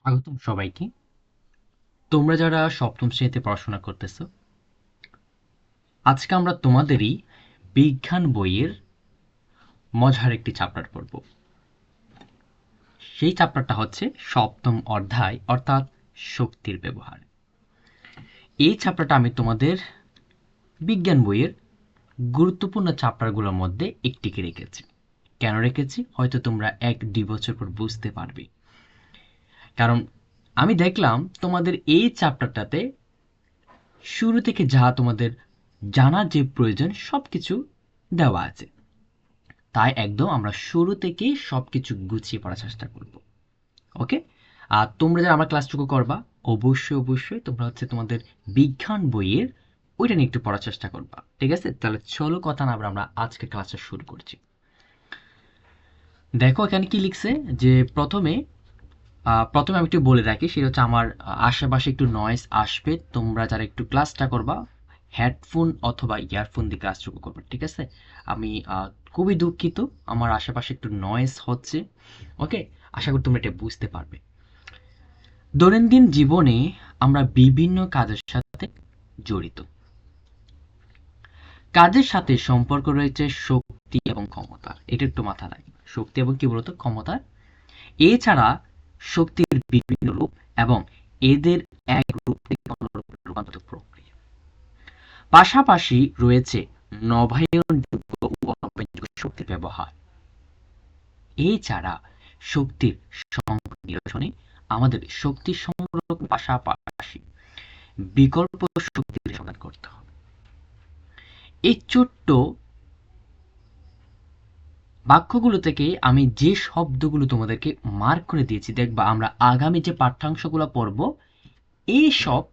স্বাগতম সবাইকে। তোমরা যারা সপ্তম শ্রেণীতে পড়াশোনা করতেছো, আজকে আমরা তোমাদেরই বিজ্ঞান বইয়ের মজার একটি চ্যাপ্টার পড়ব। সেই চ্যাপ্টারটা হচ্ছে সপ্তম অধ্যায়, অর্থাৎ শক্তির ব্যবহার। এই চ্যাপ্টারটা আমি তোমাদের বিজ্ঞান বইয়ের গুরুত্বপূর্ণ চ্যাপ্টারগুলোর মধ্যে একটিকে রেখেছি। কেন রেখেছি হয়তো তোমরা 1-2 বছর পর বুঝতে পারবে। কারণ আমি দেখলাম তোমাদের এই চ্যাপ্টারটাতে শুরু থেকে যা তোমাদের জানার যে প্রয়োজন সবকিছু দেওয়া আছে। তাই একদম আমরা শুরু থেকেই সবকিছু গুছিয়ে পড়ার চেষ্টা করব। ওকে? আর তোমরা যারা আমার ক্লাসটুকু করবা, অবশ্যই তোমরা হচ্ছে তোমাদের বিজ্ঞান বইয়ের ওইটা নিয়ে একটু পড়ার চেষ্টা করবা। ঠিক আছে? তাহলে চলো কথা না বলে আমরা আজকে ক্লাসটা শুরু করছি। দেখো এখানে কি লিখছে যে প্রথমে আমি একটু বলে রাখি, সেটা হচ্ছে আমার আশেপাশে একটু নয়েজ আসবে। তোমরা যারা একটু ক্লাসটা করবা হেডফোন অথবা ইয়ারফোন দিয়ে ক্লাসটুকু করবে। ঠিক আছে? আমি খুবই দুঃখিত, আমার আশেপাশে একটু নয়েজ হচ্ছে। ওকে, আশা করি তোমরা এটা বুঝতে পারবে। দৈনন্দিন জীবনে আমরা বিভিন্ন কাজের সাথে জড়িত। কাজের সাথে সম্পর্ক রয়েছে শক্তি এবং ক্ষমতার। এটা একটু মাথা রাখবে, শক্তি এবং কি বলতো ক্ষমতার। এছাড়া শক্তির বিভিন্ন রূপ এবং এদের এক রূপ থেকে অন্য রূপে রূপান্তর প্রক্রিয়া। পাশাপাশি রয়েছে নবায়নযোগ্য ও অনবায়নযোগ্য শক্তির ব্যবহার। এছাড়া শক্তির সংকট নিরসনে আমাদের শক্তি সংরক্ষণের পাশাপাশি বিকল্প শক্তির সন্ধান করতে হবে। এই ছোট্ট বাক্যগুলো থেকে আমি যে শব্দগুলো তোমাদেরকে মার্ক করে দিয়েছি, দেখবা আমরা আগামী যে পাঠ্যাংশগুলো পড়ব এই সব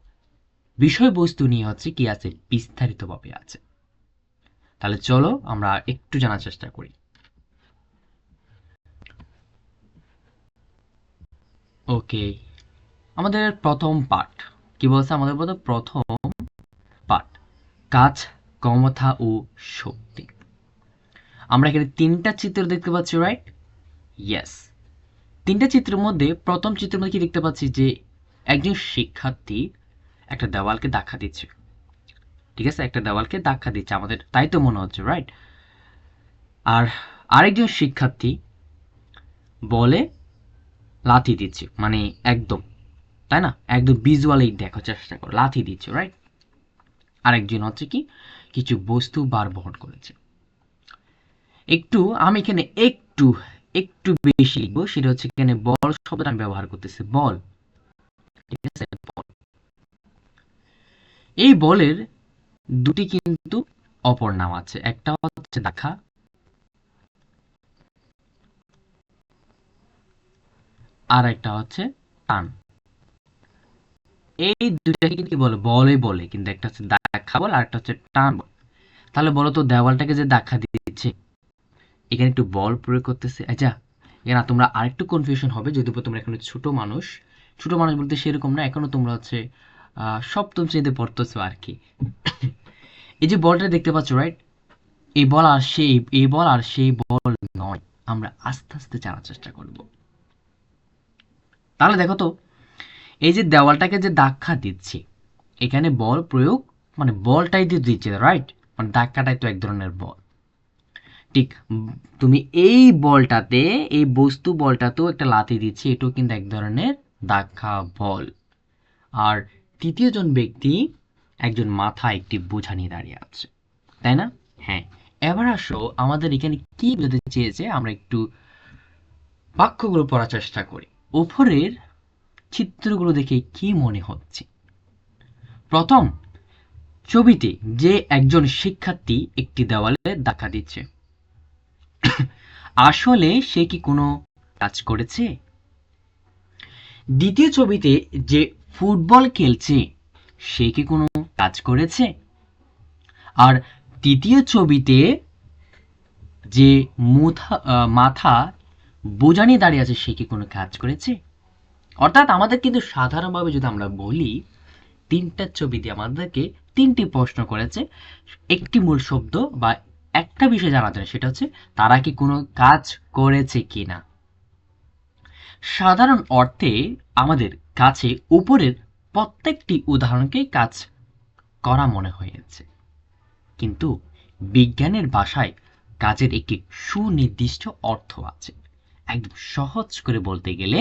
বিষয়বস্তু নিয়ে হচ্ছে কি আছে, বিস্তারিতভাবে আছে। তাহলে চলো আমরা একটু জানার চেষ্টা করি। ওকে, আমাদের প্রথম পার্ট কি বলছে? আমাদের বলতে প্রথম পার্ট কাজ, ক্ষমতা ও শক্তি। আমরা এখানে তিনটা চিত্র দেখতে পাচ্ছি, রাইট? ইয়েস। তিনটা চিত্রের মধ্যে প্রথম চিত্রের মধ্যে কি দেখতে পাচ্ছি যে একজন শিক্ষার্থী একটা দেওয়ালকে ধাক্কা দিচ্ছে। ঠিক আছে, একটা দেওয়ালকে ধাক্কা দিচ্ছে, আমাদের তাই তো মনে হচ্ছে, রাইট? আর আরেকজন শিক্ষার্থী বলে লাথি দিচ্ছে, মানে একদম, তাই না? একদম ভিজুয়ালি দেখার চেষ্টা করো, লাথি দিচ্ছে, রাইট? আরেকজন হচ্ছে কি কিছু বস্তু বার বহন করেছে। একটু আমি এখানে একটু একটু বেশি লিখবো, সেটা হচ্ছে এখানে বল শব্দটা আমি ব্যবহার করতেছি, বল। ঠিক আছে, বল। এই বলের দুটি কিন্তু অপর নাম আছে, একটা হচ্ছে ধাক্কা আর একটা হচ্ছে টান। এই দুইটাকে কিন্তু কি বলে? বলই বলে, কিন্তু একটা হচ্ছে ধাক্কা বল আর একটা হচ্ছে টান বল। তাহলে বলো তো দেওয়ালটাকে যে ধাক্কা দিচ্ছে এখানে একটু বল প্রয়োগ করতেছে। আচ্ছা, এখানে তোমরা আরেকটু কনফিউশন হবে, যদিও তোমরা এখন ছোট মানুষ। ছোট মানুষ বলতে সেরকম না, এখনো তোমরা হচ্ছে সপ্তম শ্রেণীতে পড়তেছো আর কি। এই যে বলটা দেখতে পাচ্ছ, রাইট? এই বল আর সেই বল নয়, আমরা আস্তে আস্তে জানার চেষ্টা করব। তাহলে দেখো তো, এই যে দেওয়ালটাকে যে ধাক্কা দিচ্ছে এখানে বল প্রয়োগ, মানে বলটাই দিয়ে দিচ্ছে, রাইট? মানে ধাক্কাটাই তো এক ধরনের বল। ঠিক, তুমি এই বলটাতে, এই বস্তু বলটাতেও একটা লাথি দিচ্ছে, এটাও কিন্তু এক ধরনের ধাক্কা বল। আর তৃতীয় জন ব্যক্তি একজন মাথায় একটি বোঝা নিয়ে দাঁড়িয়ে আছে, তাই না? হ্যাঁ। এবার আসো, আমাদের এখানে কি বোঝাতে চেয়েছে আমরা একটু বাক্যগুলো পড়ার চেষ্টা করি। উপরের চিত্রগুলো দেখে কি মনে হচ্ছে? প্রথম ছবিতে যে একজন শিক্ষার্থী একটি দেওয়ালে ধাক্কা দিচ্ছে, আসলে সে কি কোনো কাজ করেছে? দ্বিতীয় ছবিতে যে ফুটবল খেলছে সে কি কোনো কাজ করেছে? আর তৃতীয় ছবিতে যে মাথা বোঝা নিয়ে দাঁড়িয়ে আছে সে কি কোনো কাজ করেছে? অর্থাৎ আমাদের কিন্তু সাধারণভাবে যদি আমরা বলি, তিনটা ছবি দিয়ে আমাদেরকে তিনটি প্রশ্ন করেছে। একটি মূল শব্দ বা একটা বিষয় জানা যায়, সেটা হচ্ছে তারা কি কোনো কাজ করেছে কিনা। সাধারণ অর্থে আমাদের কাছে উপরের প্রত্যেকটি উদাহরণকে কাজ করা মনে হয়েছে, কিন্তু বিজ্ঞানের ভাষায় কাজের একটি সুনির্দিষ্ট অর্থ আছে। একদম সহজ করে বলতে গেলে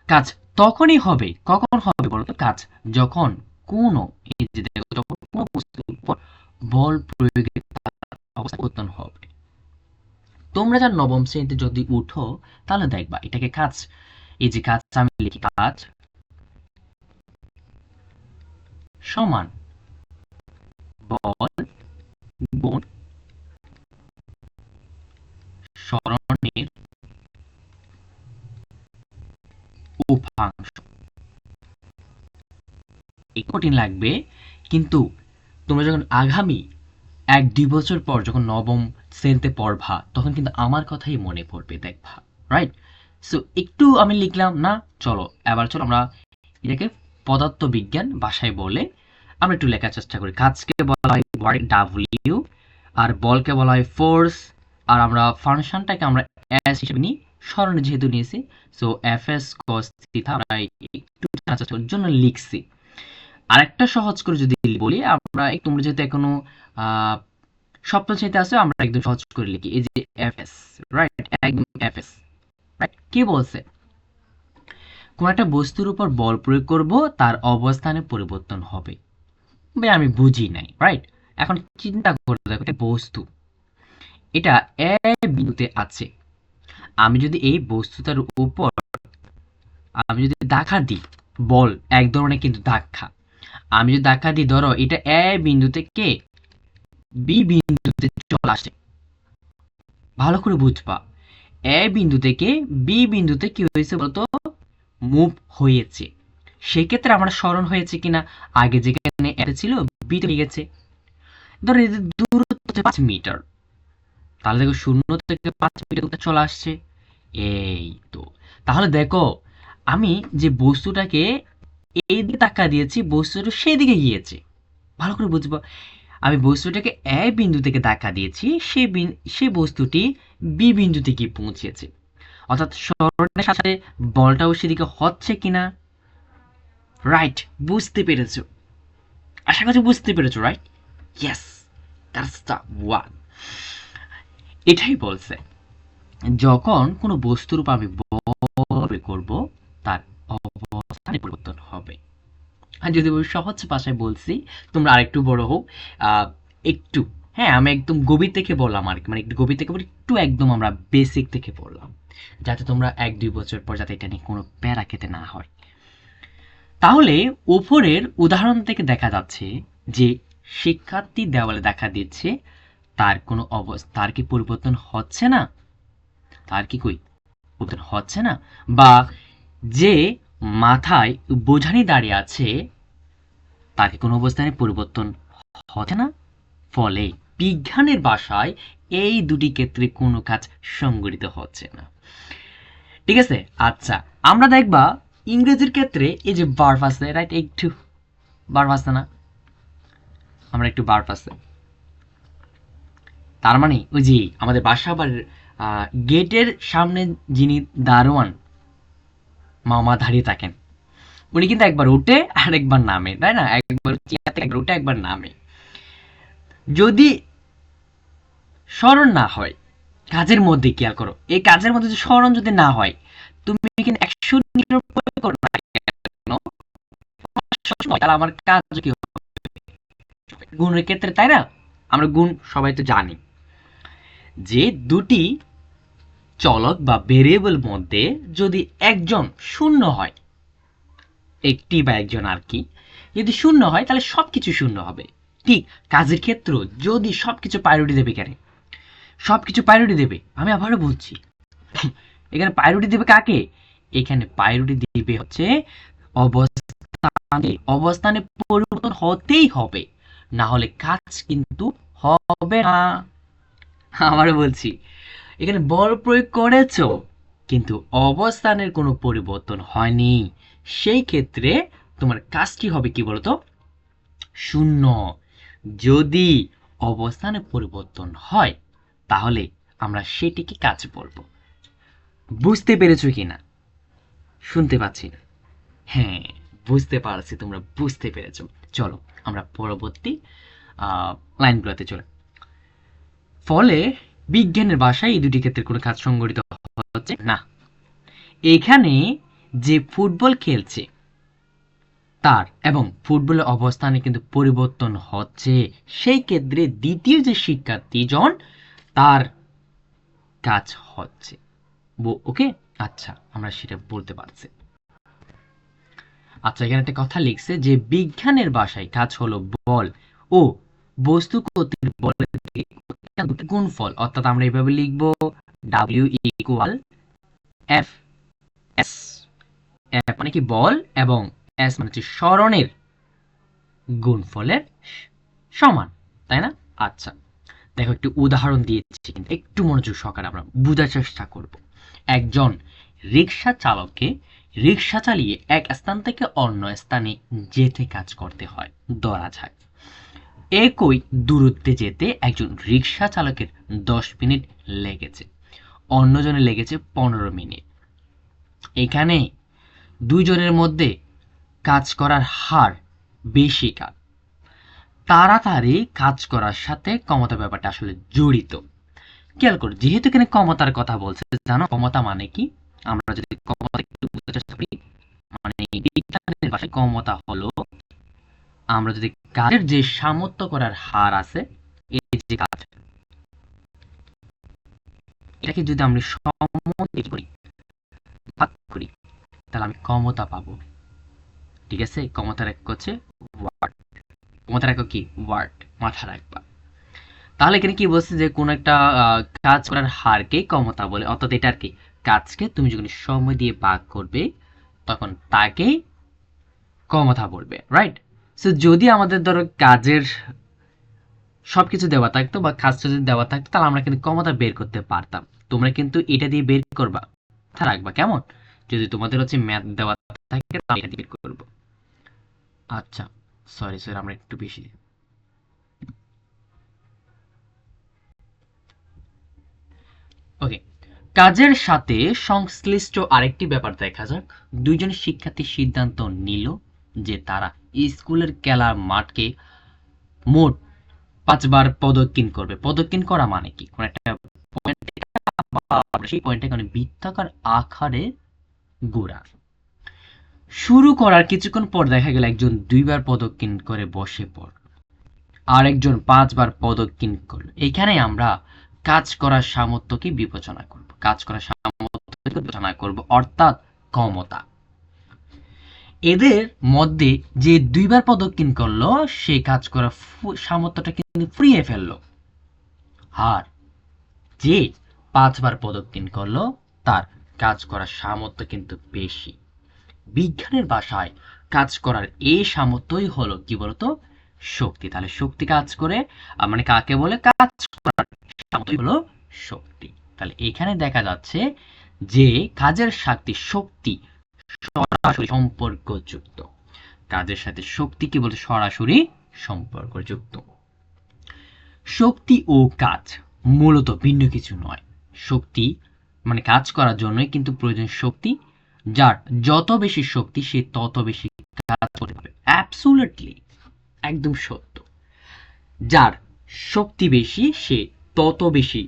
কাজ তখনই হবে, কখন হবে বলতো? কাজ যখন কোনো, এই যে দেখো, যখন কোনো বস্তুর উপর বল প্রয়োগের অবস্থা পরিবর্তন হবে। তোমরা যার নবম শ্রেণীতে যদি উঠো তাহলে দেখবা এটাকে কাজ, এই যে কাজ আমি লিখি, কাজ সমান বল গুণ সরণের উপাংশ। একটু কঠিন লাগবে, কিন্তু তোমরা যখন আগামী 1-2 বছর পর যখন নবম শ্রেণীতে পড়বা তখন কিন্তু আমার কথাই মনে পড়বে, দেখবা। রাইট? সো একটু আমি লিখলাম না, চলো আমরা এটাকে পদার্থবিজ্ঞান ভাষায় বলে আমরা একটু লেখার চেষ্টা করি। কাজকে বলা হয় ওয়ার্ক ডাব্লিউ, আর বলকে বলা হয় ফোর্স, আর আমরা ফাংশনটাকে আমরা এস হিসেবে নিই, স্মরণে যেহেতু নিয়েছি। So F S cos theta আমরা একটু জানার চেষ্টা করার জন্য লিখছি। আরেকটা সহজ করে যদি বলি, আমরা তোমরা যেহেতু এখনো সপ্তম শ্রেণীতে আছে, আমরা একদম সহজ করে লিখি, এই যে এফ এস। রাইট? একদম এফ এস। রাইট? কি বলছে? কোন একটা বস্তুর উপর বল প্রয়োগ করব, তার অবস্থানে পরিবর্তন হবে। ভাই আমি বুঝি নাই। রাইট? এখন চিন্তা করে দেখো, একটা বস্তু, এটা এ বিন্দুতে আছে। আমি যদি এই বস্তুটার উপর আমি যদি ধাক্কা দিই, বল এক ধরনের কিন্তু ধাক্কা, আমি যদি ধাক্কা দিই, ধরো এটা এ বিন্দু থেকে বি বিন্দুতে চলে আসে, ভালো করে বুঝবা, এ বিন্দু থেকে বি বিন্দুতে কি হয়েছে বলতো? মুভ হয়েছে। সেক্ষেত্রে আমার স্মরণ হয়েছে কিনা, আগে যেখানে এ ছিল বি তে গেছে। ধরো এদের দূরত্ব হচ্ছে 5 মিটার, তাহলে দেখো 0 থেকে 5 মিটার চলে আসছে। এই তো, তাহলে দেখো আমি যে বস্তুটাকে এই দিকে ধাক্কা দিয়েছি, বস্তুটা সেই দিকে গিয়েছে। ভালো করে বুঝবো, আমি বস্তুটাকে এ বিন্দু থেকে ধাক্কা দিয়েছি, সেই বস্তুটি বি বিন্দুতে গিয়ে পৌঁছেছে। অর্থাৎ সরণের সাথে বলটাও সেদিকে হচ্ছে কিনা। রাইট? বুঝতে পেরেছো? আশা করছি বুঝতে পেরেছো। Right? Yes, that's the one. এটাই বলছে, যখন কোনো বস্তুর উপর আমি বল করব, তার অবস্থানে পরিবর্তন হবে। আর যদি সহজ ভাষায় বলছি, তোমরা আরেকটু বড় হোক, একটু, হ্যাঁ আমি একদম গভীর থেকে বললাম আর কি, মানে একটু গভীর থেকে বলি, একটু একদম আমরা বেসিক থেকে বললাম, যাতে তোমরা 1-2 বছর পর যাতে এটা নিয়ে কোনো প্যারা খেতে না হয়। তাহলে উপরের উদাহরণ থেকে দেখা যাচ্ছে যে শিক্ষার্থী দেওয়ালে দেখা দিচ্ছে, তার কোনো অবস্থা, তার কি পরিবর্তন হচ্ছে না? তার কি পরিবর্তন হচ্ছে না? বা যে মাথায় বোঝানি দাঁড়িয়ে আছে, তার কি কোনো অবস্থানে পরিবর্তন হচ্ছে না? ফলে বিজ্ঞানের ভাষায় এই দুটি ক্ষেত্রে কোনো কাজ সংঘটিত হচ্ছে না। ঠিক আছে? আচ্ছা, আমরা দেখবা ইংরেজির ক্ষেত্রে এই যে ভার্ব আছে, রাইট? একটু ভার্ব আছে না? আমরা একটু ভার্ব আছে, তার মানে ওই যে আমাদের বাসা বা গেটের সামনে যিনি দারোয়ান মামা দাঁড়িয়ে থাকেন, উনি কিন্তু একবার উঠে আর একবার নামে, তাই না? একবার চেয়ার থেকে একবার উঠে একবার নামে। যদি স্মরণ না হয় কাজের মধ্যে, খেয়াল করো, এই কাজের মধ্যে যদি স্মরণ যদি না হয়, তুমি কিন্তু 100 মিটার প্রয়োগ করো না কেন, সবসময়, তাহলে আমার কাজ কি হবে? গুণের ক্ষেত্রে, তাই না? আমরা গুণ সবাই তো জানি যে দুটি চলক বা ভেরিয়েবল মধ্যে যদি একজন শূন্য হয়, একটি বা একজন আর কি, যদি শূন্য হয় তাহলে সবকিছু শূন্য হবে। ঠিক কাজের ক্ষেত্র, যদি সবকিছু প্রায়োরিটি দেবে, কেন সবকিছু প্রায়োরিটি দেবে, আমি আবারও বলছি, এখানে প্রায়োরিটি দেবে কাকে? এখানে প্রায়োরিটি দিবে হচ্ছে অবস্থানে। অবস্থানে পরিবর্তন হতেই হবে, না হলে কাজ কিন্তু হবে না। আবারও বলছি, এখানে বল প্রয়োগ করেছো কিন্তু অবস্থানের কোনো পরিবর্তন হয়নি, সেই ক্ষেত্রে তোমার কাজটি হবে কি বলতো? শূন্য। যদি অবস্থানে পরিবর্তন হয় তাহলে আমরা সেটিকে কাজ বলবো। বুঝতে পেরেছো কিনা? শুনতে পাচ্ছি না। হ্যাঁ, বুঝতে পারছি, তোমরা বুঝতে পেরেছো। চলো আমরা পরবর্তী লাইনগুলোতে চলে। ফলে বিজ্ঞানের ভাষায় এই দুটি ক্ষেত্রে কোনো কাজ সংঘটিত হচ্ছে না। এখানে যে ফুটবল খেলছে তার এবং ফুটবলের অবস্থানে কিন্তু পরিবর্তন হচ্ছে, সেই ক্ষেত্রে দ্বিতীয় যে শিক্ষার্থী জন তার কাজ হচ্ছে। ওকে, আচ্ছা আমরা সেটা বলতে পারছি। আচ্ছা, এখানে একটা কথা লিখছে যে বিজ্ঞানের ভাষায় কাজ হলো বল ও বস্তু কর্তৃক বলের গুণফল, অর্থাৎ আমরা এইভাবে লিখবো W equal F S. F মানে কি বল এবং এস মানে হচ্ছে সরণের গুণফলের সমান, তাই না? আচ্ছা দেখো, একটু উদাহরণ দিয়েছি, কিন্তু একটু মনোযোগ সহকারে আমরা বোঝার চেষ্টা করব। একজন রিক্সা চালককে রিক্সা চালিয়ে এক স্থান থেকে অন্য স্থানে যেতে কাজ করতে হয়। ধরা যায় একই দূরত্বে যেতে একজন রিক্সা চালকের 10 মিনিট লেগেছে, অন্যজনের লেগেছে 15 মিনিট। এখানে দুইজনের মধ্যে কাজ করার হার বেশি কার? তাড়াতাড়ি কাজ করার সাথে ক্ষমতা ব্যাপারটা আসলে জড়িত। খেয়াল করো, যেহেতু এখানে ক্ষমতার কথা বলছে, জানো ক্ষমতা মানে কি? আমরা যদি ক্ষমতা একটু বুঝতে চেষ্টা করি, মানে বিজ্ঞানের ভাষায় ক্ষমতা হলো, আমরা যদি কাজের যে সামর্থ্য করার হার আছে, এই যে কাজ, এটাকে যদি আমরা করি, ভাগ করি, তাহলে আমি ক্ষমতা পাবো। ঠিক আছে, ক্ষমতার একক হচ্ছে ওয়াট। ক্ষমতার একক কি? ওয়াট, মাথা রাখবা। তাহলে এখানে কি বলছে যে কোন একটা কাজ করার হারকে ক্ষমতা বলে, অর্থাৎ এটার কি কাজকে তুমি যখন সময় দিয়ে ভাগ করবে তখন তাকে ক্ষমতা বলবে, রাইট? সো যদি আমাদের ধরো কাজের সবকিছু দেওয়া থাকতো বা কাজটা যদি দেওয়া থাকতো, তাহলে আমরা কিন্তু ক্ষমতা বের করতে পারতাম। তোমরা কিন্তু এটা দিয়ে বের করবা, মাথা রাখবা, কেমন? যদি তোমাদের হচ্ছে ম্যাথ দেওয়া থাকে তাহলে এটা দিয়ে বের করবো। আচ্ছা, সরি স্যার, আমরা একটু বেশি। ওকে, কাজের সাথে সংশ্লিষ্ট আরেকটি ব্যাপার দেখা যাক। দুইজন শিক্ষার্থী সিদ্ধান্ত নিল যে তারা স্কুলের খেলার মাঠকে মোট 5 বার প্রদক্ষিণ করবে। প্রদক্ষিণ করা মানে কি? কোন একটা পয়েন্ট, সেই পয়েন্টটাকে মানে বৃত্তাকার আকারে ঘোরা। শুরু করার কিছুক্ষণ পর দেখা গেল একজন 2 বার প্রদক্ষিণ করে বসে পড়ল, আর একজন 5 বার প্রদক্ষিণ করলো। এখানে আমরা কাজ করার সামর্থ্যকে বিবেচনা করব, কাজ করার সামর্থ্যকে বিবেচনা করব, অর্থাৎ ক্ষমতা। এদের মধ্যে যে 2 বার প্রদক্ষিণ করলো সে কাজ করার সামর্থ্যটা কিন্তু ফুরিয়ে ফেললো, আর যে 5 বার প্রদক্ষিণ করলো তার কাজ করার সামর্থ্য কিন্তু বেশি। বিজ্ঞানের ভাষায় কাজ করার এই সামর্থ্যই হলো কি বলতো? শক্তি। তাহলে শক্তি কাজ করে, মানে কাকে বলে? কাজ করার সামর্থ্যই হলো শক্তি। তাহলে এখানে দেখা যাচ্ছে যে কাজের সাথে শক্তি সরাসরি সম্পর্কযুক্ত। কাজের সাথে শক্তি কি বলতে? সরাসরি সম্পর্কযুক্ত। শক্তি ও কাজ মূলত ভিন্ন কিছু নয়। শক্তি মানে কাজ করার জন্যই কিন্তু প্রয়োজন শক্তি, যার যত বেশি শক্তি সে তত বেশি কাজ করতে পারবে। অ্যাবসলিউটলি, একদম সত্য। যার শক্তি বেশি সে তত বেশি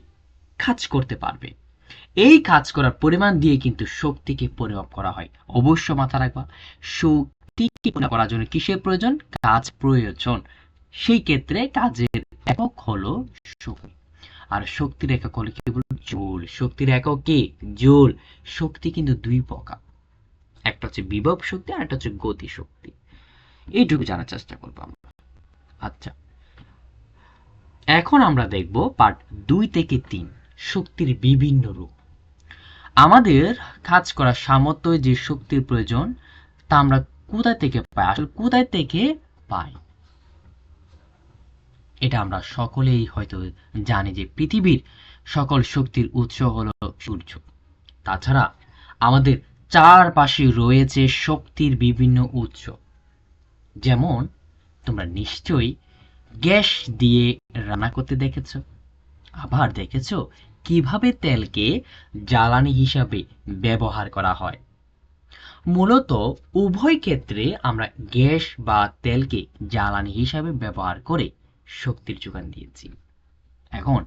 কাজ করতে পারবে। এই কাজ করার পরিমাণ দিয়ে কিন্তু শক্তিকে পরিমাপ করা হয়। অবশ্য মাথা রাখবা, শক্তিকে পরিমাপ করার জন্য কিসের প্রয়োজন? কাজ প্রয়োজন। সেই ক্ষেত্রে কাজের একক হলো শক্তি, আর শক্তির একক হলো কি বলবো? জুল। শক্তির একক কি? জুল। শক্তি কিন্তু দুই প্রকার, একটা হচ্ছে বিভব শক্তি আর একটা হচ্ছে গতি শক্তি। এইটুকু জানার চেষ্টা করবো আমরা। আচ্ছা, এখন আমরা দেখব পার্ট 2 থেকে 3, শক্তির বিভিন্ন রূপ। আমাদের কাজ করার সামর্থ্য যে শক্তির প্রয়োজন তা আমরা কোথায় থেকে পাই? আসলে কোথায় থেকে পাই এটা আমরা সকলেই হয়তো জানি যে পৃথিবীর সকল শক্তির উৎস হলো সূর্য। তাছাড়া আমাদের চারপাশে রয়েছে শক্তির বিভিন্ন উৎস, যেমন তোমরা নিশ্চয়ই গ্যাস দিয়ে রান্না করতে দেখেছো, আবার দেখেছো কিভাবে তেলকে জ্বালানি হিসাবে ব্যবহার করা হয়। মূলত উভয় ক্ষেত্রে আমরা গ্যাস বা তেলকে জ্বালানি হিসাবে ব্যবহার করে শক্তির যোগান দিয়েছি। এখন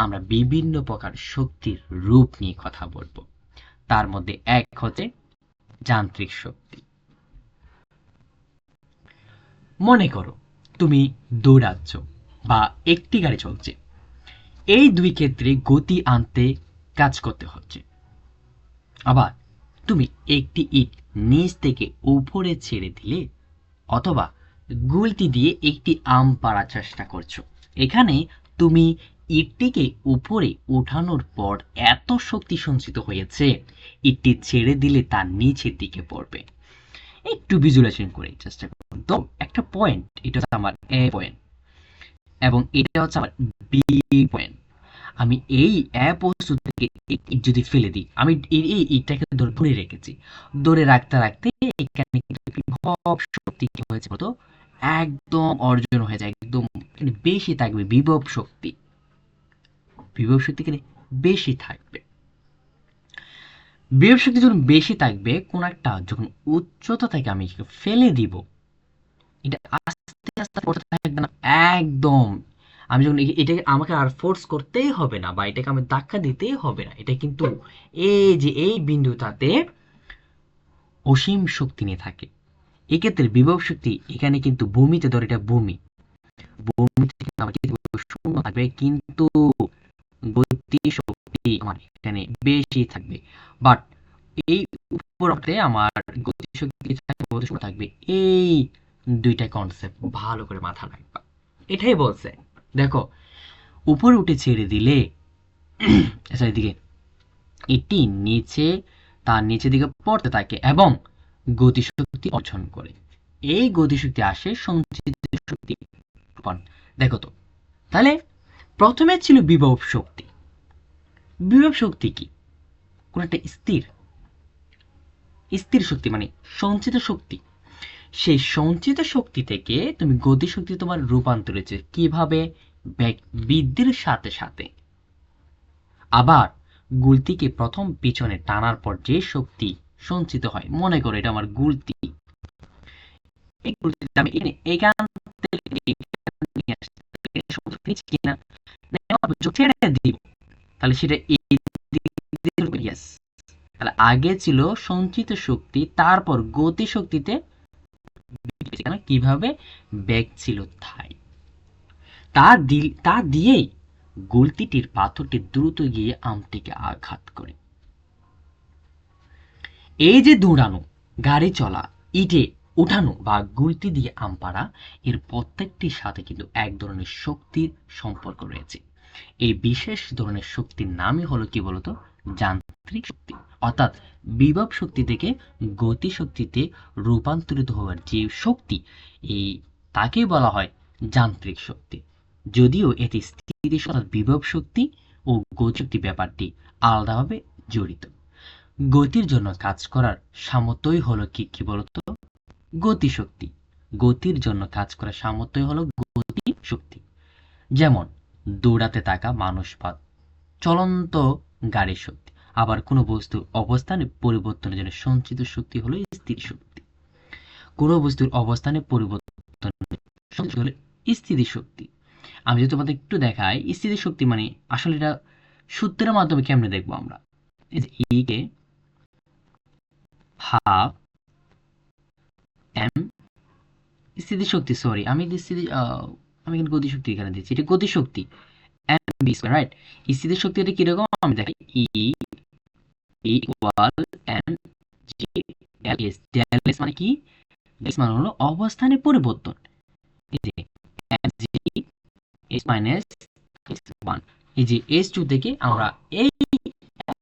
আমরা বিভিন্ন প্রকার শক্তির রূপ নিয়ে কথা বলবো। তার মধ্যে এক হচ্ছে যান্ত্রিক শক্তি। মনে করো তুমি দৌড়াচ্ছ বা একটি গাড়ি চলছে, এই দুই ক্ষেত্রে গতি আনতে কাজ করতে হচ্ছে। আবার তুমি একটি ইট নিচ থেকে উপরে ছেড়ে দিলে অথবা গুলতি দিয়ে একটি আম পাড়ার চেষ্টা করছো, এখানে তুমি ইটটিকে উপরে উঠানোর পর এত শক্তি সঞ্চিত হয়েছে, ইটটি ছেড়ে দিলে তার নিচের দিকে পড়বে। একটু ভিজুয়ালাইজেশন করে চেষ্টা করুন। তো একটা পয়েন্ট, এটা হচ্ছে আমার এ পয়েন্ট এবং এটা হচ্ছে আমার বি পয়েন্ট। আমি এই বস্তু থেকে ইট যদি ফেলে দিই, আমি এই ইটটাকে ধরে রেখেছি, ধরে রাখতে রাখতে এখানে কিন্তু বিভব শক্তি কি হয়েছে বলতো, একদম অর্জন হয়ে যায়, একদম বেশি থাকবে বিভব শক্তি। বিভব শক্তি কিন্তু বেশি থাকবে। বিভব শক্তি যখন বেশি থাকবে, কোন একটা যখন উচ্চতা থেকে আমি ফেলে দিব, এটা আস্তে আস্তে পড়তে থাকবে না, একদম আমি যখন এটাকে আমাকে আর ফোর্স করতেই হবে না বা এটাকে আমি ধাক্কা দিতেই হবে না, এটা কিন্তু এই যে এই বিন্দুটাতে অসীম শক্তি নিয়ে থাকে। এক্ষেত্রে বিভব শক্তি এখানে কিন্তু ভূমিতে ধর, এটা ভূমি, ভূমিতে আমাকে শূন্য থাকবে, কিন্তু গতি শক্তি আমার এখানে বেশি থাকবে। বাট এই উপরতে আমার গতি শক্তি থাকবে। এই দুইটা কনসেপ্ট ভালো করে মাথা রাখবা। এটাই বলছে, দেখো উপরে উঠে ছেড়ে দিলে এদিকে এটি নিচে, তার নিচের দিকে পড়তে থাকে এবং গতিশক্তি অর্জন করে। এই গতিশক্তি আসে সঞ্চিত শক্তি। দেখো তো, তাহলে প্রথমে ছিল বিভব শক্তি। বিভব শক্তি কি? কোন একটা স্থির স্থির শক্তি মানে সঞ্চিত শক্তি। সেই সঞ্চিত শক্তি থেকে তুমি গতিশক্তি তোমার রূপান্তর হয়েছে কিভাবে? বেগ বৃদ্ধির সাথে সাথে। আবার গুলতিকে প্রথম পিছনে টানার পর যে শক্তি সঞ্চিত হয়, মনে করো এটা আমার গুলতি, এই গুলতিটা আমি এখান থেকে নিয়ে আসছি কিনা, ছেড়ে দিব, তাহলে সেটা ইয়েস। তাহলে আগে ছিল সঞ্চিত শক্তি, তারপর গতি শক্তিতে কিভাবে বেগ ছিল তাই। তা দিয়েই গুলতিটির পাথরটি দ্রুত গিয়ে আমটিকে আঘাত করে। এই যে দৌড়ানো, গাড়ি চলা, ইটে উঠানো বা গুলতি দিয়ে আম পাড়া, এর প্রত্যেকটির সাথে কিন্তু এক ধরনের শক্তির সম্পর্ক রয়েছে। এই বিশেষ ধরনের শক্তির নামই হলো কি বলতো, যান্ত্রিক শক্তি। অর্থাৎ বিভব শক্তি থেকে গতি শক্তিতে রূপান্তরিত হওয়ার যে শক্তি, এই তাকে বলা হয় যান্ত্রিক শক্তি। যদিও এটি স্থিতিশীল বিভব শক্তি ও গতি শক্তি ব্যাপারটি আলাদাভাবে জড়িত। গতির জন্য কাজ করার সামর্থ্যই হলো কি বলতো, গতিশক্তি। গতির জন্য কাজ করার সামর্থ্যই হলো গতি শক্তি। যেমন দৌড়াতে থাকা মানুষ বা চলন্ত গাড়ির শক্তি। আবার কোনো বস্তুর অবস্থানে পরিবর্তনের জন্য সঞ্চিত শক্তি হলো স্থির শক্তি। কোনো বস্তুর অবস্থানে পরিবর্তন হলো স্থিতি শক্তি। আমি যদি তোমাদের একটু দেখাই, স্থিতি শক্তি মানে আসলে এটা সূত্রের মাধ্যমে কেমনে দেখবো আমরা, এই যে ই কে হাফ এম স্থিতি শক্তি, সরি আমি আমি কিন্তু গতি শক্তি এখানে দিচ্ছি, এটা গতি শক্তি এম বি স্কয়ার, রাইট। স্থিতি শক্তি এটা কিরকম আমি দেখাই, E equal m g del s. Del s মানে কি? এস মানে হলো অবস্থানে পরিবর্তন। এই যে m g s minus s one, এই যে এস টু থেকে আমরা এই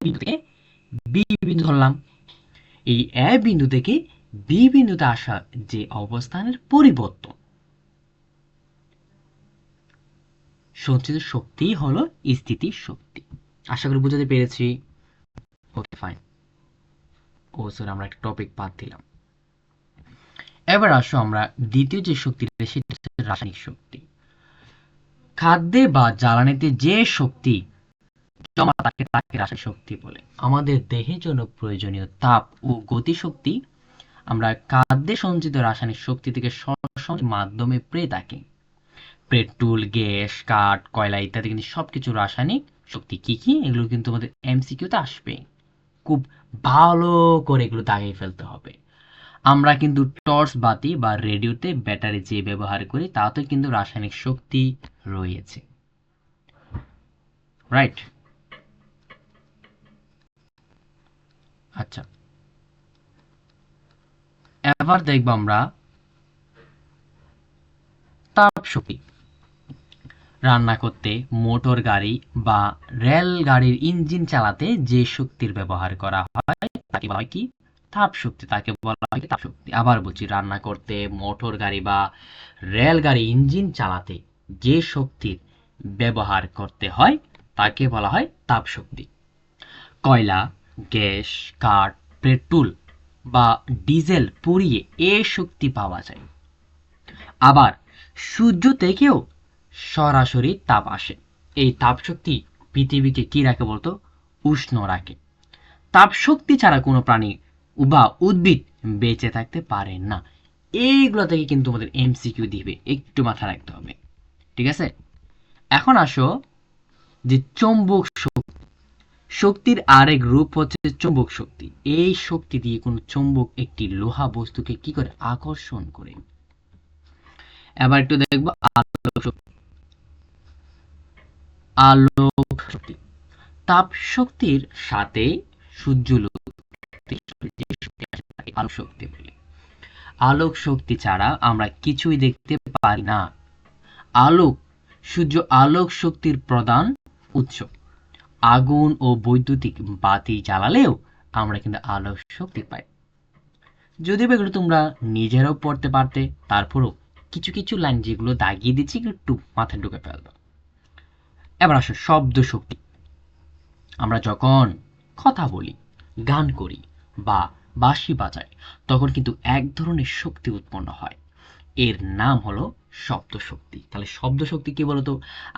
বিন্দু থেকে বি বিন্দু ধরলাম, এই এ বিন্দু থেকে বি বিন্দুতে আসা যে অবস্থানের পরিবর্তন, সঞ্চিত শক্তি হলো স্থিতি শক্তি। আশা করি বুঝাতে পেরেছি। Okay fine. ও স্যার, আমরা একটা টপিক বাদ দিলাম। এবার আসো আমরা দ্বিতীয় যে শক্তিটা, সেটা হচ্ছে রাসায়নিক শক্তি। খাদ্যে বা জ্বালানিতে যে শক্তি জমা তাকে রাসায়নিক শক্তি বলে। আমাদের দেহের জন্য প্রয়োজনীয় তাপ ও গতিশক্তি আমরা খাদ্যে সঞ্চিত রাসায়নিক শক্তি থেকে সরাসরি মাধ্যমে পেয়ে থাকি। পেট্রোল, গ্যাস, কাঠ, কয়লা ইত্যাদি কিন্তু সবকিছু রাসায়নিক শক্তি। কি কি এগুলো কিন্তু আমাদের এমসিকিউতে আসবে। খুব ভালো করে এগুলো দাগিয়ে ফেলতে হবে। আমরা কিন্তু টর্চ বাতি বা রেডিওতে ব্যাটারি যে ব্যবহার করি তাতে কিন্তু রাসায়নিক শক্তি রয়েছে, রাইট? আচ্ছা, এবার দেখব আমরা তাপ শক্তি। রান্না করতে, মোটর গাড়ি বা রেল গাড়ির ইঞ্জিন চালাতে যে শক্তির ব্যবহার করা হয় তাকে বলা হয় কি? তাপ শক্তি। তাকে বলা হয় কি? তাপ শক্তি। আবার বলছি, রান্না করতে, মোটর গাড়ি বা রেল গাড়ি ইঞ্জিন চালাতে যে শক্তির ব্যবহার করতে হয় তাকে বলা হয় তাপ শক্তি। কয়লা, গ্যাস, কাঠ, পেট্রোল বা ডিজেল পুড়িয়ে এ শক্তি পাওয়া যায়। আবার সূর্য থেকেও সরাসরি তাপ আসে। এই তাপ শক্তি পৃথিবীকে কি রাখে বলতো? উষ্ণ রাখে। তাপ শক্তি ছাড়া কোনো প্রাণী বা উদ্ভিদ বেঁচে থাকতে পারে না। এইগুলো থেকে কিন্তু আমাদের এমসিকিউ দিবে, একটু মাথা রাখতে হবে, ঠিক আছে? এখন আসো যে চৌম্বক শক্তি। শক্তির আরেক রূপ হচ্ছে চৌম্বক শক্তি। এই শক্তি দিয়ে কোনো চৌম্বক একটি লোহা বস্তুকে কি করে? আকর্ষণ করে। এবার একটু দেখবো আলোক শক্তি। আলোক শক্তি তাপ শক্তির সাথে সূর্যালোক যে শক্তি আসে তাকে আলোক শক্তি বলে। আলোক শক্তি ছাড়া আমরা কিছুই দেখতে পারি না। আলোক সূর্য আলোক শক্তির প্রধান উৎস। আগুন ও বৈদ্যুতিক বাতি জ্বালালেও আমরা কিন্তু আলোক শক্তি পাই। যদিও এগুলো তোমরা নিজেরাও পড়তে পারতে, তারপরও কিছু কিছু লাইন যেগুলো দাগিয়ে দিচ্ছি একটু মাথায় ঢুকে ফেলবো। এবার আসো শব্দ শক্তি। আমরা যখন কথা বলি, গান করি বা বাঁশি বাজাই তখন কিন্তু এক ধরনের শক্তি উৎপন্ন হয়। এর নাম হলো শব্দ শক্তি। তাহলে শব্দ শক্তি কি বলতো?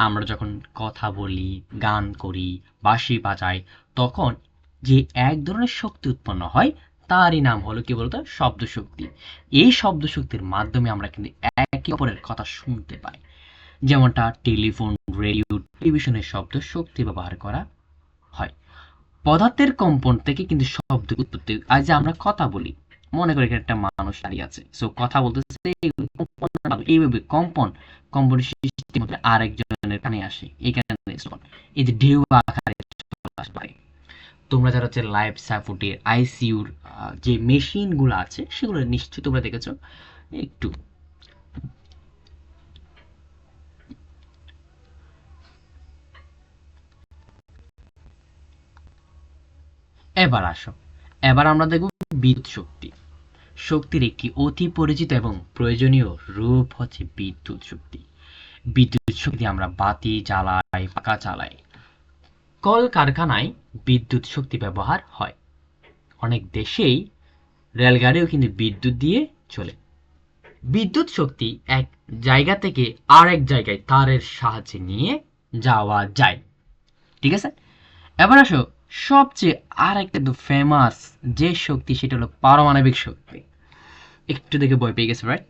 আমরা যখন কথা বলি, গান করি, বাঁশি বাজাই তখন যে এক ধরনের শক্তি উৎপন্ন হয় তারই নাম হলো কি বলতো? শব্দ শক্তি। এই শব্দ শক্তির মাধ্যমে আমরা কিন্তু একে অপরের কথা শুনতে পাই। যেমনটা টেলিফোন, রেডিও, টেলিভিশনের শব্দ শক্তি ব্যবহার করা হয়। পদার্থের কম্পন থেকে কিন্তু শব্দ উৎপত্তি। আজ যে আমরা কথা বলি, মনে করি এখানে একটা মানুষ দাঁড়িয়ে আছে, সো কথা বলতেছে, এইভাবে কম্পন কম্পন সৃষ্টি হতে আরেকজনের কানে আসে, এখানে এই যে ঢেউ আকারে চলে আসে। তোমরা যারা হচ্ছে লাইফ সাপোর্টের আইসিইউর যে মেশিন গুলো আছে সেগুলো নিশ্চয়ই তোমরা দেখেছো। একটু এবার আসো, এবার আমরা দেখব বিদ্যুৎ শক্তি। শক্তির একটি অতি পরিচিত এবং প্রয়োজনীয় রূপ হচ্ছে বিদ্যুৎ শক্তি। বিদ্যুৎ শক্তি আমরা বাতি জ্বালাই, পাখা চালাই, কলকারখানায় বিদ্যুৎ শক্তি ব্যবহার হয়। অনেক দেশেই রেলগাড়িও কিন্তু বিদ্যুৎ দিয়ে চলে। বিদ্যুৎ শক্তি এক জায়গা থেকে আরেক জায়গায় তারের সাহায্যে নিয়ে যাওয়া যায়, ঠিক আছে? এবার আসো সবচেয়ে আর একটা ফেমাস যে শক্তি, সেটা হলো পারমাণবিক শক্তি। একটু দেখে ভয় পেয়ে গেছে, রাইট?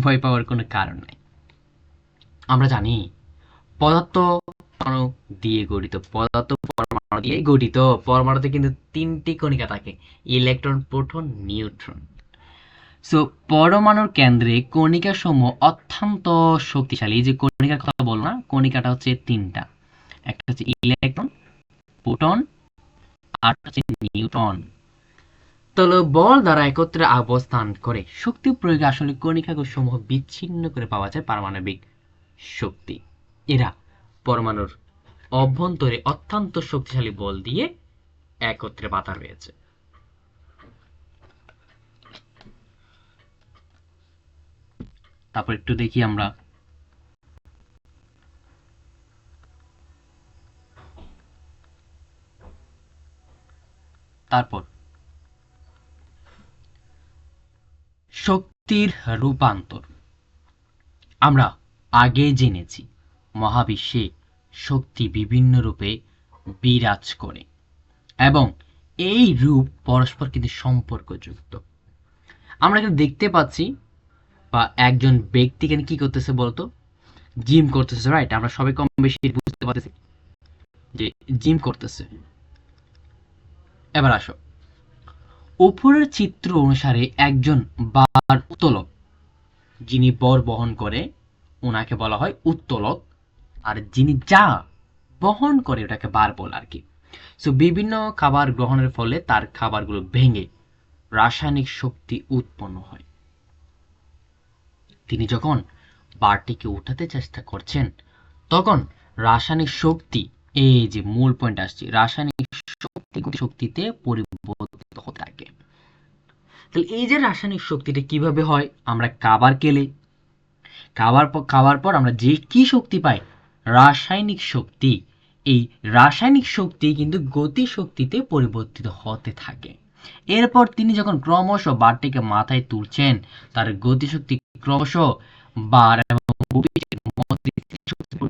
ভয় পাওয়ার কোনো কারণ নাই। আমরা জানি পদার্থ পরমাণু দিয়ে গঠিত। পদার্থ পরমাণু দিয়ে গঠিত। পরমাণুতে কিন্তু তিনটি কণিকা থাকে, ইলেকট্রন, প্রোটন, নিউট্রন। সো পরমাণুর কেন্দ্রে কণিকা সমূহ অত্যন্ত শক্তিশালী। এই যে কণিকার কথা বলবো না, কণিকাটা হচ্ছে তিনটা। একটা হচ্ছে ইলেকট্রন, প্রোটন আর হচ্ছে নিউট্রন। তাহলে বল দ্বারা একত্রে অবস্থান করে শক্তি প্রয়োগে আসলে কণিকা সমূহ বিচ্ছিন্ন করে পাওয়া যায় পারমাণবিক শক্তি। এরা পরমাণুর অভ্যন্তরে অত্যন্ত শক্তিশালী বল দিয়ে একত্রে বাঁধা রয়েছে। তারপর একটু দেখি আমরা তারপর শক্তির রূপান্তর। আমরা আগে জেনেছি মহাবিশ্বে শক্তি বিভিন্ন রূপে বিরাজ করে এবং এই রূপ পরস্পর কিন্তু সম্পর্কযুক্ত। আমরা এখানে দেখতে পাচ্ছি বা একজন ব্যক্তি এখানে কি করতেছে বলতো, জিম করতেছে, রাইট? আমরা সবাই কম বেশি বুঝতে পারতেছি যে জিম করতেছে। এবার আসো, উপরের চিত্র অনুসারে একজন বার উত্তোলক, যিনি বর বহন করে ওনাকে বলা হয় উত্তোলক, আর যিনি যা বহন করে ওটাকে বার বলে আর কি। সো বিভিন্ন খাবার গ্রহণের ফলে তার খাবারগুলো ভেঙে রাসায়নিক শক্তি উৎপন্ন হয়। তিনি যখন বারটিকে উঠাতে চেষ্টা করছেন তখন রাসায়নিক শক্তি, এই যে মূল পয়েন্ট আসছে, রাসায়নিক শক্তি শক্তিতে পরিবর্তিত হতে থাকে। তাহলে এই যে রাসায়নিক শক্তিটা কিভাবে হয়, আমরা খাবার খেলে খাওয়ার পর আমরা যে কি শক্তি পাই, রাসায়নিক শক্তি। এই রাসায়নিক শক্তি কিন্তু গতি শক্তিতে পরিবর্তিত হতে থাকে। এরপর তিনি যখন ক্রমশ বারটিকে মাথায় তুলছেন, তার গতিশক্তি ক্রমশ বার এবং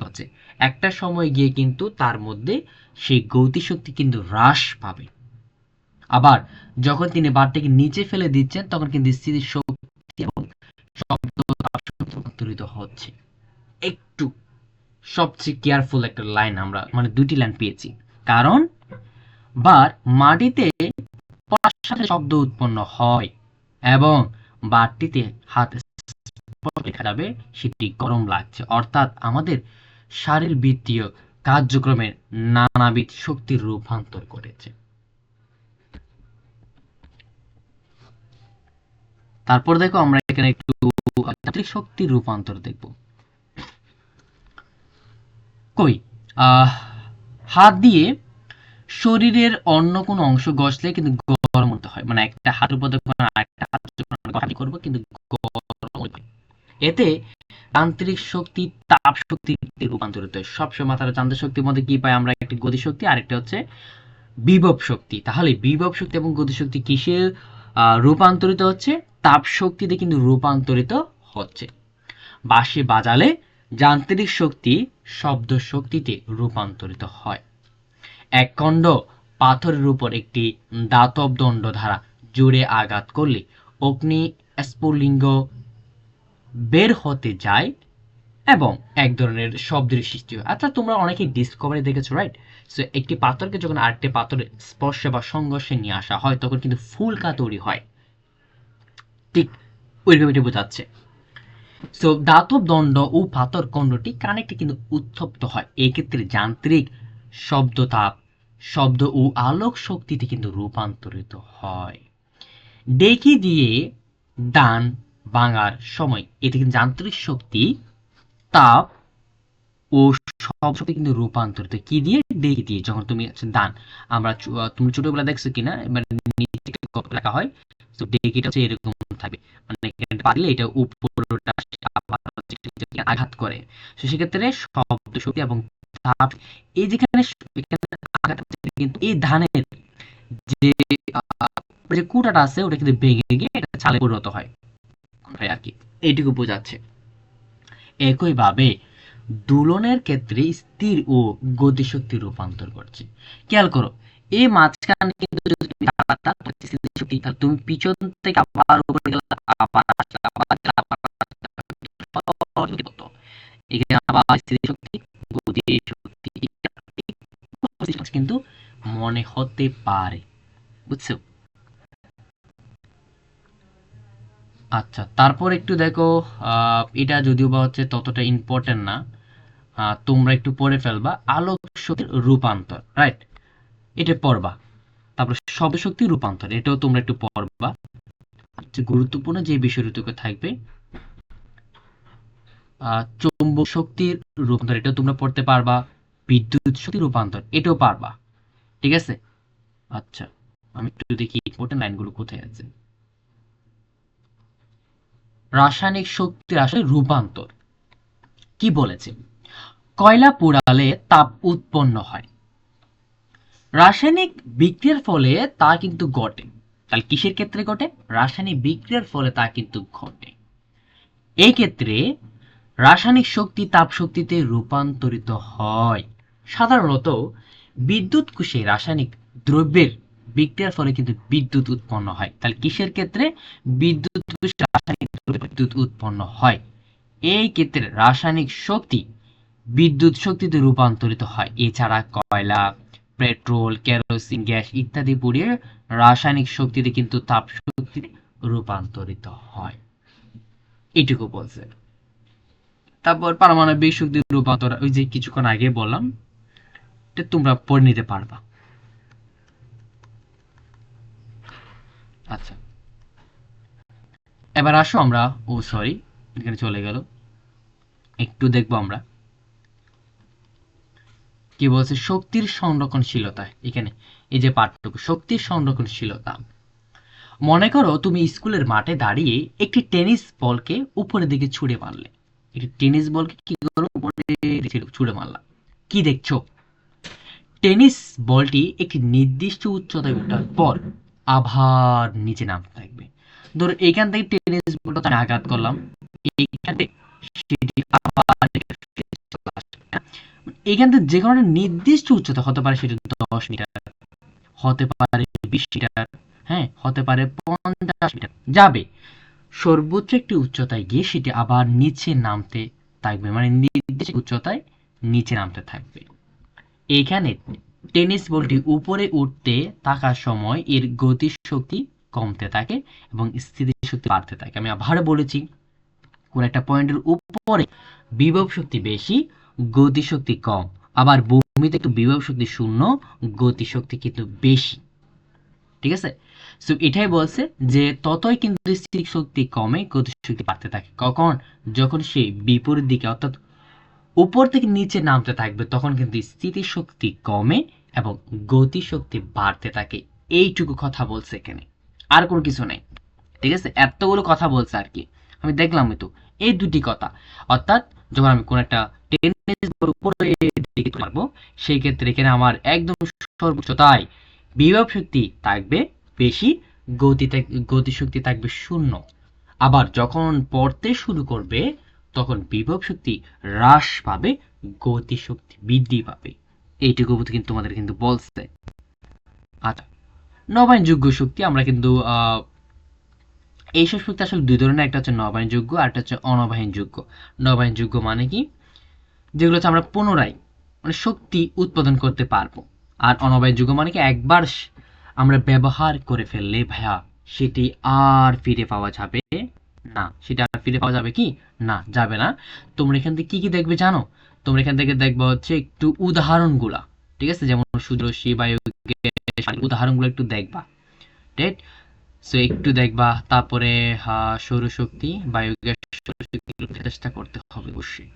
হচ্ছে, একটা সময় গিয়ে কিন্তু তার মধ্যে সেই গতিশক্তি কিন্তু হ্রাস পাবে। আবার যখন তিনি বারটিকে নিচে ফেলে দিচ্ছেন তখন কিন্তু স্থিতির শক্তি এবং শব্দ রূপান্তরিত হচ্ছে। একটু সবচেয়ে কেয়ারফুল একটা লাইন আমরা মানে দুটি লাইন পেয়েছি, কারণ বার মাটিতে পড়ার সাথে শব্দ উৎপন্ন হয় এবং বারটিতে হাতে দেখা যাবে সেটি গরম লাগছে, অর্থাৎ আমাদের শারীরবৃত্তীয় কার্যক্রমের নানাবিধ শক্তির রূপান্তর করেছে। তারপর দেখো আমরা এখানে একটু যান্ত্রিক শক্তির রূপান্তর দেখব। কই হাত দিয়ে শরীরের অন্য কোনো অংশ ঘষলে কিন্তু গরম হতে হয়, মানে একটা হাতের উপর আরেকটা হাত করবো কিন্তু গরম হয়। এতে যান্ত্রিক শক্তি তাপ শক্তিতে রূপান্তরিত হয়। সবসময় মাথার যান্ত্রিক শক্তির মধ্যে কি পাই আমরা, একটি গতিশক্তি আর একটা হচ্ছে বিভব শক্তি। তাহলে বিভব শক্তি এবং গতিশক্তি কিসে রূপান্তরিত হচ্ছে, তাপ শক্তিতে কিন্তু রূপান্তরিত হচ্ছে। বাঁশি বাজালে যান্ত্রিক শক্তি শব্দ শক্তিতে রূপান্তরিত হয়। এক খণ্ড পাথরের উপর একটি দাতব দণ্ড দ্বারা জোরে আঘাত করলে অগ্নি স্ফুলিঙ্গ বের হতে যায় এবং এক ধরনের শব্দের সৃষ্টি হয়। আচ্ছা, তোমরা অনেকেই ডিসকভারি দেখেছো, রাইট? সো একটি পাথরকে যখন আরেকটি পাথরের স্পর্শে বা সংঘর্ষে নিয়ে আসা হয় তখন কিন্তু ফুলকা তৈরি হয়, ঠিক ওইরকম এটি বোঝাচ্ছে। সো ধাতব দণ্ড ও পাথর খণ্ডটি কানেক্টে কিন্তু উত্তপ্ত হয়। এক্ষেত্রে যান্ত্রিক শব্দতাপ শব্দ ও আলোক শক্তিতে কিন্তু রূপান্তরিত হয়। ডেকি দিয়ে দান ভাঙার সময় এতে কিন্তু যান্ত্রিক শক্তি তাপ ও সব শক্তি কিন্তু রূপান্তরিত কি দিয়ে, ডেকি দিয়ে। যখন তুমি দান, আমরা তুমি ছোটবেলা দেখছো কিনা, মানে নিচে লেখা হয়, তো ডেকিটা হচ্ছে এরকম থাকবে, মানে পারলে এটা উপরটা আঘাত করে। তো সেক্ষেত্রে শব্দ শক্তি এবং তাপ, এই যেখানে আঘাত কিন্তু এই ধানের যে যে কুটাটা আছে ওটা কিন্তু ভেঙে গিয়ে এটা চালে পরিণত হয় আর কি, এইটুকু বোঝাচ্ছে। একইভাবে দোলনের ক্ষেত্রে স্থির ও গতিশক্তি রূপান্তর করছে। খেয়াল করো, এই মাঝখানে কিন্তু তুমি পিছন থেকে আবার উপরে গেলে আবার এখানে আবার স্থিতিশক্তি গতিশক্তি কিন্তু মনে হতে পারে, বুঝছো? আচ্ছা, তারপর একটু দেখো, এটা যদিও বা হচ্ছে ততটা ইম্পর্টেন্ট না, তোমরা একটু পড়ে ফেলবা, আলোক শক্তির রূপান্তর, রাইট? এটা পড়বা। তারপর শব্দ শক্তি রূপান্তর, এটাও তোমরা একটু পড়বা। গুরুত্বপূর্ণ যে বিষয়টুকু থাকবে, চৌম্বক শক্তির রূপান্তর, এটাও তোমরা পড়তে পারবা। বিদ্যুৎ শক্তি রূপান্তর, এটাও পারবা, ঠিক আছে? আচ্ছা, আমি একটু দেখি ইম্পর্টেন্ট লাইনগুলো কোথায় আছে। রাসায়নিক শক্তির আসলে রূপান্তর কি বলেছে, কয়লা পোড়ালে তাপ উৎপন্ন হয়, রাসায়নিক বিক্রিয়ার ফলে তা কিন্তু ঘটে। তাহলে কিসের ক্ষেত্রে ঘটে, রাসায়নিক বিক্রিয়ার ফলে তা কিন্তু ঘটে। এই ক্ষেত্রে রাসায়নিক শক্তি তাপ শক্তিতে রূপান্তরিত হয়। সাধারণত বিদ্যুৎ কোষে রাসায়নিক দ্রব্যের বিক্রিয়ার ফলে কিন্তু বিদ্যুৎ উৎপন্ন হয়। তাহলে কিসের ক্ষেত্রে, বিদ্যুৎ রাসায়নিক বিদ্যুৎ উৎপন্ন হয়। এই ক্ষেত্রে রাসায়নিক শক্তি বিদ্যুৎ শক্তিতে রূপান্তরিত হয়। এছাড়া কয়লা, পেট্রোল, কেরোসিন গ্যাস ইত্যাদি পুড়িয়ে রাসায়নিক শক্তিতে কিন্তু তাপ শক্তিতে রূপান্তরিত হয়। এইটুকু বলছে। তারপর পারমাণবিক শক্তির রূপান্তর, ওই যে কিছুক্ষণ আগে বললাম, এটা তোমরা পড়ে নিতে পারবা। আচ্ছা, এবার আসো আমরা, ও সরি এখানে চলে গেল, একটু দেখবো আমরা কি বলছে শক্তির সংরক্ষণশীলতা। এখানে এই যে পাঠটুকু, শক্তির সংরক্ষণশীলতা। মনে করো তুমি স্কুলের মাঠে দাঁড়িয়ে একটি টেনিস বলকে উপরের দিকে ছুঁড়ে মারলে। একটি টেনিস বলকে কি করো, উপরে ছুঁড়ে মারলা। কি দেখছো? টেনিস বলটি একটি নির্দিষ্ট উচ্চতায় ওঠার পর আবার নিচে নামতে থাকবে। ধরো এখান থেকে টেনিস বলটা আমি আঘাত করলাম, এইখান থেকে সেটি আবার এখান থেকে যে কোনো নির্দিষ্ট উচ্চতা হতে পারে, সেটা 10 মিটার, হতে পারে 20 মিটার, হ্যাঁ হতে পারে 50 মিটার যাবে। সর্বোচ্চ একটি উচ্চতায় গিয়ে সেটি আবার নিচে নামতে থাকবে, মানে নির্দিষ্ট উচ্চতায় নিচে নামতে থাকবে। এখানে টেনিস বলটি উপরে উঠতে থাকার সময় এর গতিশক্তি কমতে থাকে এবং স্থিতিশক্তি বাড়তে থাকে। আমি আবার বলেছি, কোন একটা পয়েন্টের উপরে বিভব শক্তি বেশি, গতিশক্তি কম। আবার ভূমিতে একটু বিভব শক্তি শূন্য, গতিশক্তি কিন্তু বেশি। ঠিক আছে? সো এটাই বলছে যে ততই কিন্তু স্থিতিক শক্তি কমে, গতিশক্তি বাড়তে থাকে। কখন? যখন সে বিপরীত দিকে অর্থাৎ উপর থেকে নিচে নামতে থাকবে, তখন কিন্তু স্থিতিশক্তি কমে এবং গতিশক্তি বাড়তে থাকে। এইটুকু কথা বলছে এখানে, আর কোনো কিছু নেই। ঠিক আছে? এতগুলো কথা বলছে আর কি, আমি দেখলাম তো এই দুটি কথা। অর্থাৎ যখন আমি কোন একটা টেনিস বল উপরে দিকে মারবো, সেই ক্ষেত্রে এখানে আমার একদম সর্বোচ্চতায় বিভব শক্তি থাকবে বেশি, গতিশক্তি থাকবে শূন্য। আবার যখন পড়তে শুরু করবে, তখন বিভব শক্তি হ্রাস পাবে, গতিশক্তি বৃদ্ধি পাবে। এইটুকু কিন্তু তোমাদের কিন্তু বলছে। আচ্ছা, নবায়নযোগ্য শক্তি আমরা কিন্তু এইসব শক্তি আসলে দুই ধরনের, একটা হচ্ছে নবায়নযোগ্য আর একটা হচ্ছে অনবায়নযোগ্য। নবায়নযোগ্য মানে কি? যেগুলো হচ্ছে আমরা পুনরায় মানে শক্তি উৎপাদন করতে পারবো। আর অনবায়নযোগ্য মানে কি, একবার আমরা ব্যবহার করে ফেললে ভাইয়া সেটি আর ফিরে পাওয়া যাবে না। সেটা আর ফিরে পাওয়া যাবে কি? না, যাবে না। তোমরা এখান থেকে কি কি দেখবে জানো? তোমরা এখান থেকে দেখবা হচ্ছে একটু উদাহরণগুলা। ঠিক আছে? যেমন সূর্যরশ্মি, বায়োগ্যাস, উদাহরণগুলো একটু দেখবা। রাইট? সো একটু দেখবা। তারপরে সৌরশক্তি, বায়োগ্যাস, সৌরশক্তি চেষ্টা করতে হবে অবশ্যই।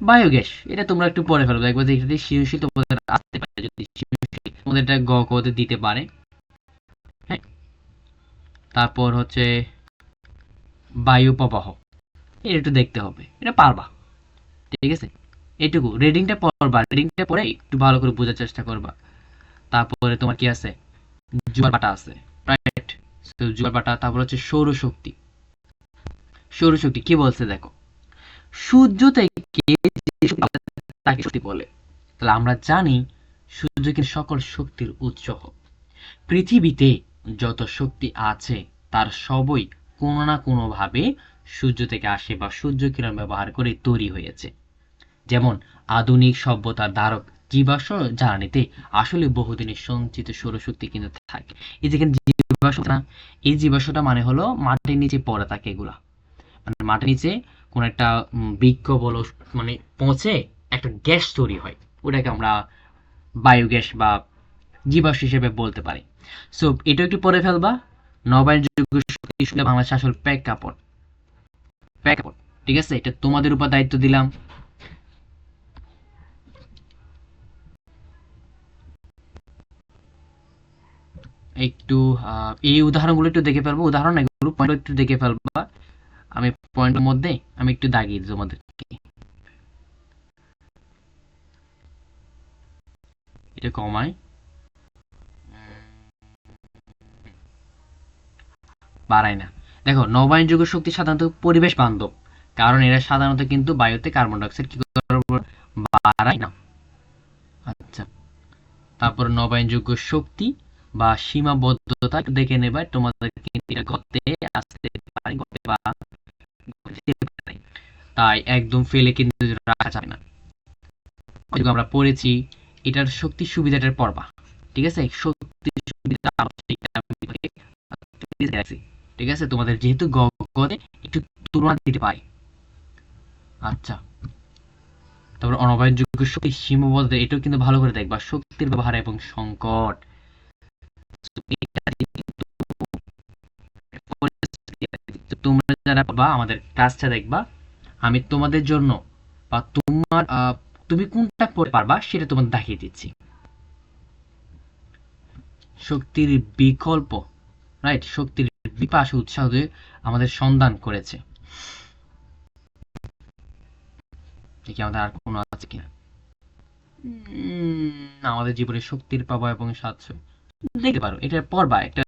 বায়োগ্যাস এটা তোমরা একটু পরে ফেলো, দেখবা যে এটাতে সৃজনশীল তোমাদের আসতে পারে, যদি সৃজনশীল তোমাদের এটা গ ক তে দিতে পারে। হ্যাঁ, তারপর হচ্ছে বায়ু প্রবাহ, এটা একটু দেখতে হবে, এটা পারবা। ঠিক আছে? এইটুকু রিডিংটা পড়বা, রিডিংটা পড়ে একটু ভালো করে বোঝার চেষ্টা করবা। তারপরে তোমার কি আছে, জোয়ার ভাটা আছে, রাইট? সো জোয়ার ভাটা। তারপর হচ্ছে সৌরশক্তি। সৌরশক্তি কি বলছে দেখো, সূর্য থেকে যে শক্তি পাওয়া যায় তাকে শক্তি বলে। তাহলে আমরা জানি সূর্য কিন্তু সকল শক্তির উৎস। পৃথিবীতে যত শক্তি আছে তার সবই কোনো না কোনো ভাবে সূর্য থেকে আসে বা সূর্য কিরণ ব্যবহার করে তৈরি হয়েছে। যেমন আধুনিক সভ্যতার ধারক জীবাশ্ম জ্বালানিতে আসলে বহুদিনের সঞ্চিত সৌরশক্তি কিন্তু থাকে। এই যেখানে জীবাশ্ম না, এই জীবাশ্মটা মানে হলো মাটির নিচে পড়ে থাকে এগুলা, মানে মাটির নিচে কোন একটা বৃক্ষ বলো মানে পচে একটা গ্যাস তৈরি হয়, ওটাকে আমরা বায়োগ্যাস বা জীবাশ্ম হিসেবে বলতে পারি। সো এটা একটু পরে ফেলবা। নবায়নযোগ্য শক্তি শুনে বাংলাদেশ আসল প্রেক্ষাপট, প্রেক্ষাপট। ঠিক আছে? এটা তোমাদের উপর দায়িত্ব দিলাম। একটু এই উদাহরণগুলো একটু দেখে ফেলবো, উদাহরণ এগুলো পয়েন্ট একটু দেখে ফেলবা। আমি পয়েন্টের মধ্যে আমি একটু দাগিয়ে দিই তোমাদেরকে। এটা কমাই, বাড়াই না। দেখো, নবায়নযোগ্য শক্তি সাধারণত পরিবেশ বান্ধব, কারণ এরা সাধারণত কিন্তু বায়ুতে কার্বন ডাইঅক্সাইড কি বাড়ায় না। আচ্ছা, তারপর নবায়নযোগ্য শক্তি বা সীমাবদ্ধতা একটু দেখে নেবা, তোমাদের কিন্তু এটা করতে আসতে পারে, করতে বা করতে পারে। তাই একদম ফেলে কিন্তু রাখা যাবে না। যেগুলো আমরা পড়েছি, এটার শক্তি সুবিধাটার পড়বা। ঠিক আছে, শক্তি সুবিধা ঠিক আছে, তোমাদের যেহেতু গতে একটু তুলনা দিতে পারি। আচ্ছা, তারপর অনবায়নযোগ্য শক্তি সীমাবদ্ধতা, এটাও কিন্তু ভালো করে দেখবা, শক্তির ব্যবহার এবং সংকট। তো তোমরা যারা পাবা আমাদের ক্লাসটা দেখবা, আমি তোমাদের জন্য বা তোমার তুমি কোনটা পড়তে পারবা সেটা তোমাদের দেখিয়ে দিচ্ছি। শক্তির বিকল্প, রাইট, শক্তির বিপাশ উৎসাহ দিয়ে আমাদের সন্ধান করেছে। দেখি আমাদের আর কোনো আছে কিনা। আমাদের জীবনে শক্তির পাবা এবং সাহায্য দেখতে পারো, এটা পড়বা, একটা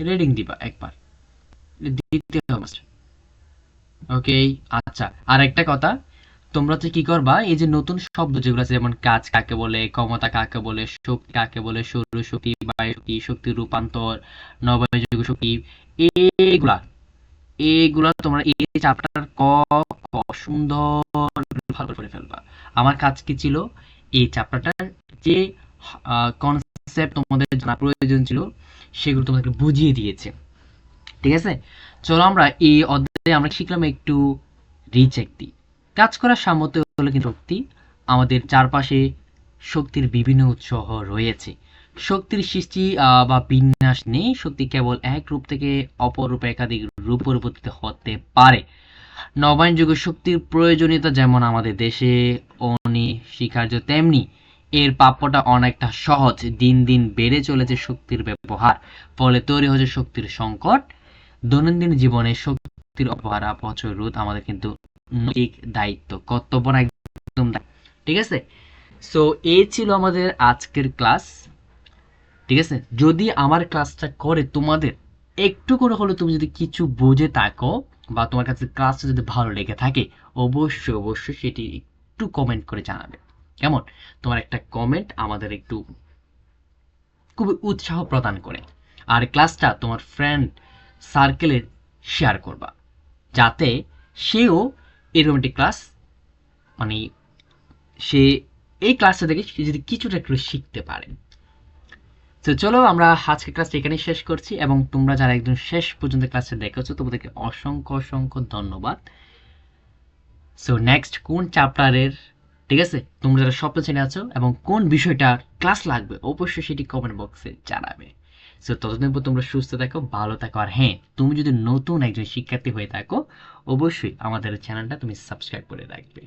রেডিং দিবা একবার, দিতে হবে। ওকে, আচ্ছা, আর একটা কথা, তোমরা তো কি করবা, এই যে নতুন শব্দ যেগুলো আছে, যেমন কাজ কাকে বলে, ক্ষমতা কাকে বলে, শক্তি কাকে বলে, সৌরশক্তি, বায়ুশক্তি, শক্তির রূপান্তর, নবায়নযোগ্য শক্তি, এগুলা এগুলা তোমরা এই চ্যাপ্টার ক সুন্দর ভালো করে ফেলবা। আমার কাজ কি ছিল, এই চ্যাপ্টারটার যে কনসেপ্ট তোমাদের জানা প্রয়োজন ছিল সেগুলো তোমাদেরকে বুঝিয়ে দিয়েছে। ঠিক আছে, চলো আমরা এই অধ্যায়ে আমরা শিখলাম একটু রিচেক দিই। কাজ করার সামর্থ্য হলো কিন্তু শক্তি। আমাদের চারপাশে শক্তির বিভিন্ন উৎস রয়েছে। শক্তির সৃষ্টি বা বিন্যাস নেই, শক্তি কেবল এক রূপ থেকে অপর রূপে একাধিক রূপ পরিবর্তিত হতে পারে। নবায়নযোগ্য শক্তির প্রয়োজনীয়তা যেমন আমাদের দেশে অনস্বীকার্য, তেমনি এর প্রাপ্যটা অনেকটা সহজ। দিন দিন বেড়ে চলেছে শক্তির ব্যবহার, ফলে তৈরি হচ্ছে শক্তির সংকট। দৈনন্দিন জীবনে শক্তির অপহার অপচয় রোধ আমাদের কিন্তু নৈতিক দায়িত্ব, কর্তব্য না, একদম ঠিক আছে। সো এই ছিল আমাদের আজকের ক্লাস। ঠিক আছে, যদি আমার ক্লাসটা করে তোমাদের একটু করে হলে তুমি যদি কিছু বুঝে থাকো বা তোমার কাছে ক্লাসটা যদি ভালো লেগে থাকে, অবশ্যই অবশ্যই সেটি একটু কমেন্ট করে জানাবে। কেমন, তোমার একটা কমেন্ট আমাদের একটু খুবই উৎসাহ প্রদান করে। আর ক্লাসটা তোমার ফ্রেন্ড সার্কেলে শেয়ার করবা, যাতে সেও এরকম একটি ক্লাস, মানে সে এই ক্লাসটা থেকে সে যদি কিছুটা একটু শিখতে পারে। তো চলো আমরা আজকে ক্লাসটা এখানেই শেষ করছি, এবং তোমরা যারা একদম শেষ পর্যন্ত ক্লাসটা দেখেছো তোমাদেরকে অসংখ্য অসংখ্য ধন্যবাদ। সো নেক্সট কোন চ্যাপ্টারের, ঠিক আছে, তোমরা যারা স্বপ্ন শ্রেণী আছো এবং কোন বিষয়টা ক্লাস লাগবে অবশ্যই সেটি কমেন্ট বক্সে জানাবে। সো ততদিন পর তোমরা সুস্থ থাকো, ভালো থাকো, আর হ্যাঁ, তুমি যদি নতুন একজন শিক্ষার্থী হয়ে থাকো অবশ্যই আমাদের চ্যানেলটা তুমি সাবস্ক্রাইব করে রাখবে।